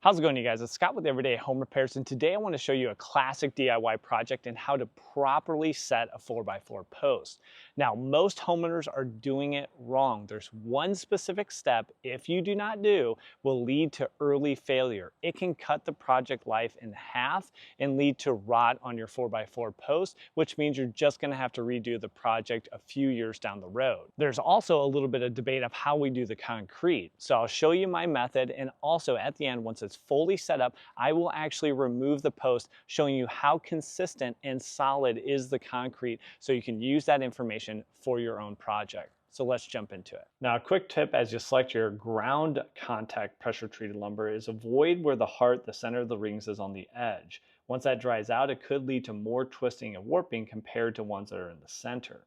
How's it going, you guys? It's Scott with Everyday Home Repairs, and today I want to show you a classic DIY project and how to properly set a 4x4 post. Now, most homeowners are doing it wrong. There's one specific step, if you do not do, will lead to early failure. It can cut the project life in half and lead to rot on your 4x4 post, which means you're just going to have to redo the project a few years down the road. There's also a little bit of debate of how we do the concrete. So I'll show you my method, and also at the end, once it's fully set up, I will actually remove the post, showing you how consistent and solid is the concrete so you can use that information for your own project. So let's jump into it. Now, a quick tip as you select your ground contact pressure treated lumber is avoid where the center of the rings, is on the edge. Once that dries out, it could lead to more twisting and warping compared to ones that are in the center.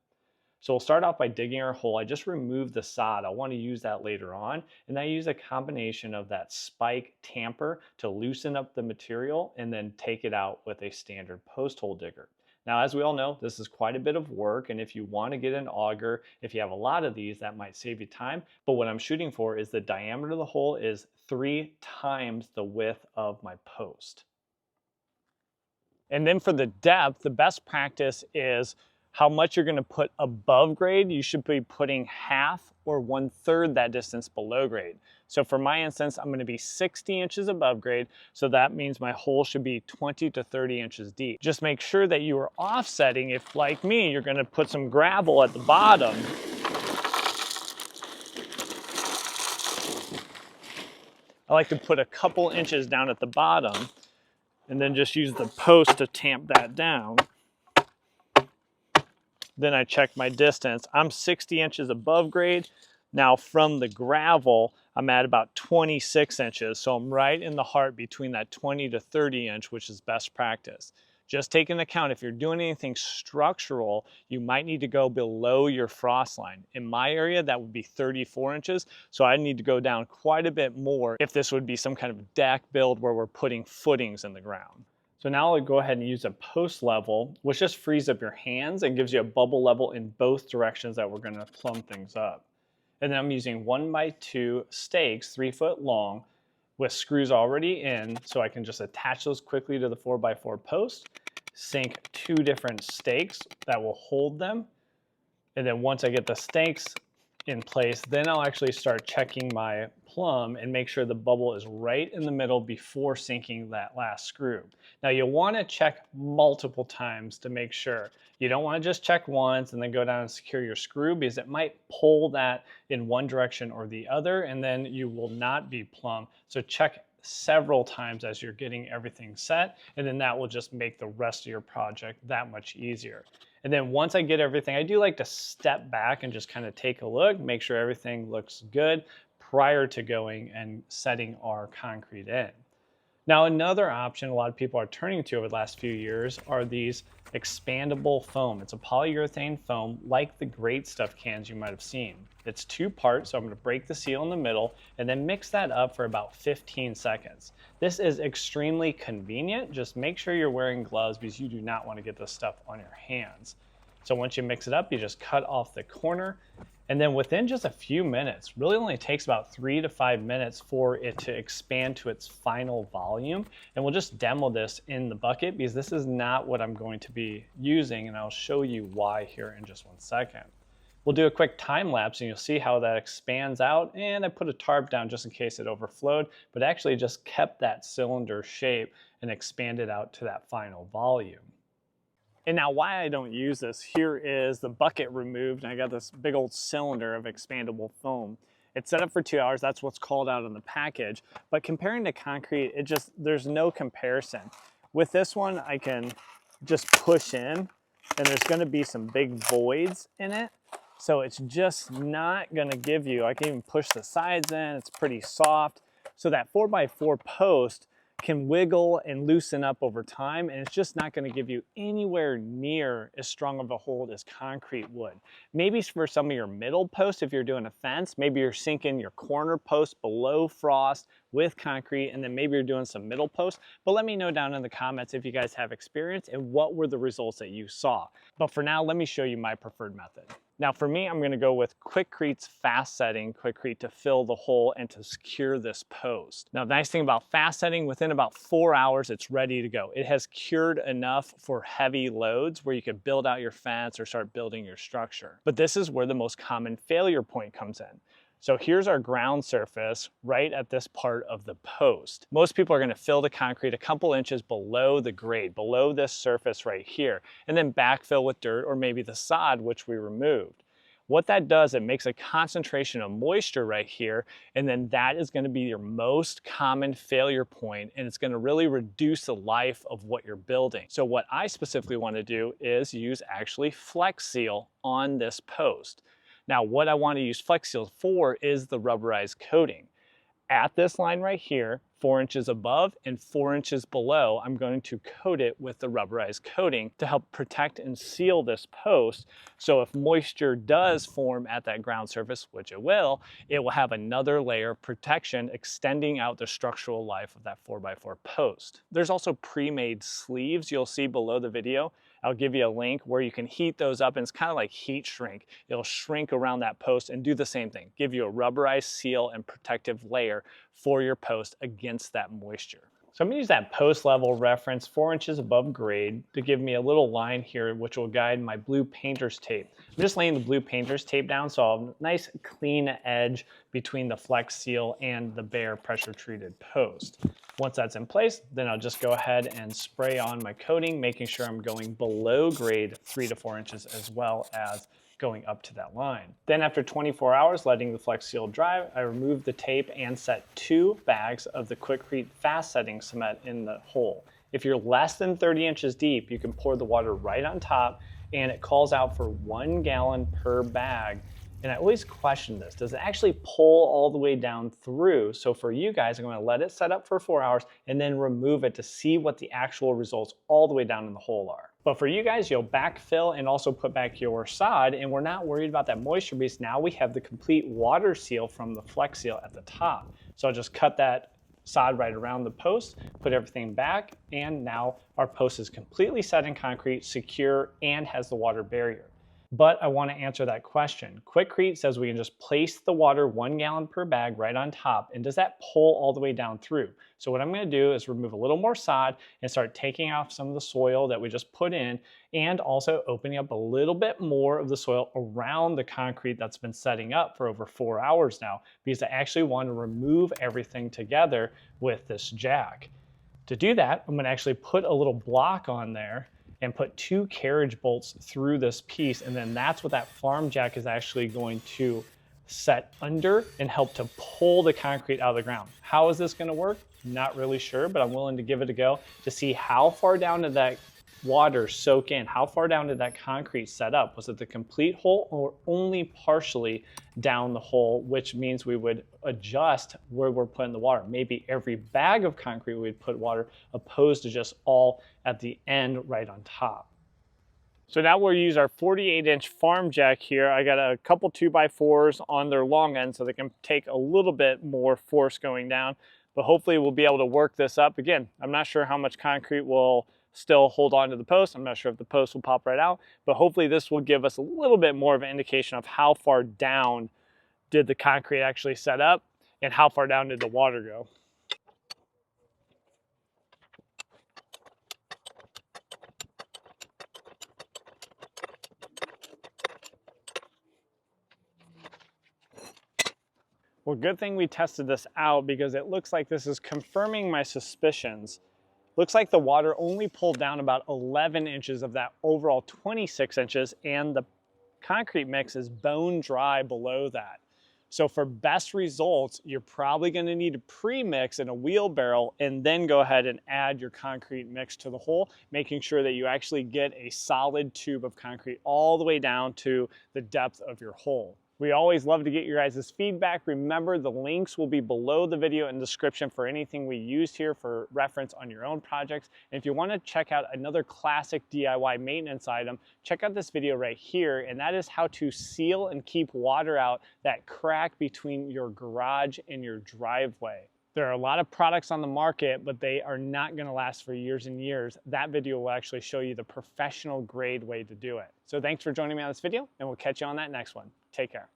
So we'll start off by digging our hole. I just removed the sod. I want to use that later on. And I use a combination of that spike tamper to loosen up the material and then take it out with a standard post hole digger. Now, as we all know, this is quite a bit of work. And if you want to get an auger, if you have a lot of these, that might save you time. But what I'm shooting for is the diameter of the hole is 3 times the width of my post. And then for the depth, the best practice is how much you're going to put above grade. You should be putting half or 1/3 that distance below grade. So for my instance, I'm going to be 60 inches above grade. So that means my hole should be 20 to 30 inches deep. Just make sure that you are offsetting. If, like me, you're going to put some gravel at the bottom, I like to put a couple inches down at the bottom and then just use the post to tamp that down. Then I check my distance. I'm 60 inches above grade. Now from the gravel, I'm at about 26 inches. So I'm right in the heart between that 20 to 30 inch, which is best practice. Just take into account, if you're doing anything structural, you might need to go below your frost line. In my area, that would be 34 inches. So I need to go down quite a bit more if this would be some kind of deck build where we're putting footings in the ground. So now I'll go ahead and use a post level, which just frees up your hands and gives you a bubble level in both directions that we're going to plumb things up. And then I'm using 1x2 stakes, 3 foot long, with screws already in, so I can just attach those quickly to the 4x4 post, sink 2 different stakes that will hold them. And then once I get the stakes in place, then I'll actually start checking my plumb and make sure the bubble is right in the middle before sinking that last screw. Now you'll want to check multiple times to make sure. You don't want to just check once and then go down and secure your screw, because it might pull that in one direction or the other, and then you will not be plumb. So check several times as you're getting everything set, and then that will just make the rest of your project that much easier. And then once I get everything, I do like to step back and just kind of take a look, make sure everything looks good prior to going and setting our concrete in. Now, another option a lot of people are turning to over the last few years are these expandable foam. It's a polyurethane foam like the Great Stuff cans you might have seen. It's 2 parts, so I'm going to break the seal in the middle and then mix that up for about 15 seconds. This is extremely convenient. Just make sure you're wearing gloves, because you do not want to get this stuff on your hands. So once you mix it up, you just cut off the corner, and then within just a few minutes, really only takes about 3 to 5 minutes for it to expand to its final volume. And we'll just demo this in the bucket, because this is not what I'm going to be using, and I'll show you why here in just 1 second. We'll do a quick time lapse and you'll see how that expands out. And I put a tarp down just in case it overflowed, but actually just kept that cylinder shape and expanded out to that final volume. And now why I don't use this, here is the bucket removed, and I got this big old cylinder of expandable foam. It's set up for 2 hours, that's what's called out on the package. But comparing to concrete, there's no comparison. With this one, I can just push in, and there's gonna be some big voids in it. So it's just not gonna give you, I can even push the sides in, it's pretty soft. So that 4x4 post can wiggle and loosen up over time, and it's just not going to give you anywhere near as strong of a hold as concrete would. Maybe for some of your middle posts, if you're doing a fence, maybe you're sinking your corner post below frost with concrete, and then maybe you're doing some middle posts. But let me know down in the comments if you guys have experience and what were the results that you saw. But for now, let me show you my preferred method. Now for me, I'm going to go with Quickcrete's fast setting Quickcrete to fill the hole and to secure this post. Now the nice thing about fast setting, within about 4 hours, it's ready to go. It has cured enough for heavy loads where you could build out your fence or start building your structure. But this is where the most common failure point comes in. So here's our ground surface right at this part of the post. Most people are going to fill the concrete a couple inches below the grade, below this surface right here, and then backfill with dirt or maybe the sod, which we removed. What that does, it makes a concentration of moisture right here, and then that is going to be your most common failure point, and it's going to really reduce the life of what you're building. So what I specifically want to do is use actually Flex Seal on this post. Now, what I want to use Flex Seal for is the rubberized coating. At this line right here, 4 inches above and 4 inches below, I'm going to coat it with the rubberized coating to help protect and seal this post. So if moisture does form at that ground surface, which it will have another layer of protection extending out the structural life of that 4x4 post. There's also pre-made sleeves you'll see below the video. I'll give you a link where you can heat those up, and it's kind of like heat shrink. It'll shrink around that post and do the same thing, give you a rubberized seal and protective layer for your post against that moisture. So I'm going to use that post level reference 4 inches above grade to give me a little line here which will guide my blue painter's tape. I'm just laying the blue painter's tape down so I'll have a nice clean edge between the Flex Seal and the bare pressure treated post. Once that's in place, then I'll just go ahead and spray on my coating, making sure I'm going below grade 3 to 4 inches as well as going up to that line. Then after 24 hours letting the Flex Seal dry, I remove the tape and set 2 bags of the Quickcrete fast setting cement in the hole. If you're less than 30 inches deep, you can pour the water right on top, and it calls out for 1 gallon per bag. And I always question this, does it actually pull all the way down through? So for you guys, I'm going to let it set up for 4 hours and then remove it to see what the actual results all the way down in the hole are. But for you guys, you'll backfill and also put back your sod, and we're not worried about that moisture because now we have the complete water seal from the Flex Seal at the top. So I'll just cut that sod right around the post, put everything back, and now our post is completely set in concrete, secure, and has the water barrier. But I want to answer that question. Quickcrete says we can just place the water 1 gallon per bag right on top, and does that pull all the way down through? So what I'm going to do is remove a little more sod and start taking off some of the soil that we just put in, and also opening up a little bit more of the soil around the concrete that's been setting up for over 4 hours now, because I actually want to remove everything together with this jack. To do that, I'm going to actually put a little block on there and put 2 carriage bolts through this piece, and then that's what that farm jack is actually going to set under and help to pull the concrete out of the ground. How is this going to work? Not really sure, but I'm willing to give it a go to see how far down did that water soak in, how far down did that concrete set up? Was it the complete hole or only partially down the hole, which means we would adjust where we're putting the water. Maybe every bag of concrete we'd put water, opposed to just all at the end right on top. So now we'll use our 48-inch farm jack here. I got a couple 2x4s on their long end so they can take a little bit more force going down, but hopefully we'll be able to work this up. Again, I'm not sure how much concrete will still hold on to the post. I'm not sure if the post will pop right out, but hopefully this will give us a little bit more of an indication of how far down did the concrete actually set up and how far down did the water go. Well, good thing we tested this out, because it looks like this is confirming my suspicions. Looks like the water only pulled down about 11 inches of that overall 26 inches, and the concrete mix is bone dry below that. So for best results, you're probably going to need to pre-mix in a wheelbarrow and then go ahead and add your concrete mix to the hole, making sure that you actually get a solid tube of concrete all the way down to the depth of your hole. We always love to get your guys' feedback. Remember, the links will be below the video and description for anything we used here for reference on your own projects. And if you want to check out another classic DIY maintenance item, check out this video right here, and that is how to seal and keep water out that crack between your garage and your driveway. There are a lot of products on the market, but they are not going to last for years and years. That video will actually show you the professional grade way to do it. So thanks for joining me on this video, and we'll catch you on that next one. Take care.